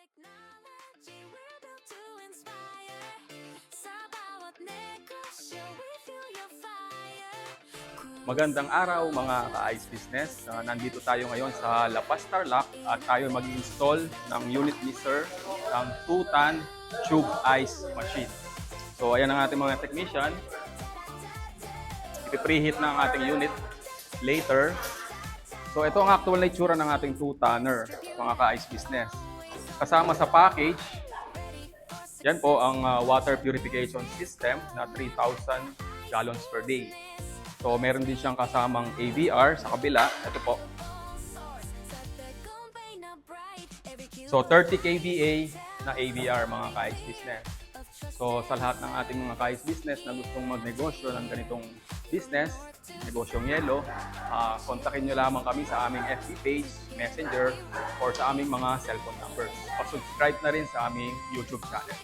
Technology we're built to inspire. Sa bawat negosyo, we fuel your fire. Magandang araw mga ka-ice business. Nandito tayo ngayon sa La Paz, Tarlac at tayo mag-install ng unit mixer ng 2-ton tube ice machine. So ayan ang ating mga technician. Ipi-preheat na ang ating unit later. So ito ang actual na itsura ng ating 2-tonner mga ka-ice business. Kasama sa package, yan po ang water purification system na 3,000 gallons per day. So meron din siyang kasamang AVR sa kabila. Ito po. So 30 kVA na AVR mga ka-ice business. So sa lahat ng ating mga ka-ice business na gustong magnegosyo ng ganitong business, negosyong yelo, kontakin nyo lamang kami sa aming FB page, Messenger, or sa aming mga cellphone numbers. Pa-subscribe na rin sa aming YouTube channel.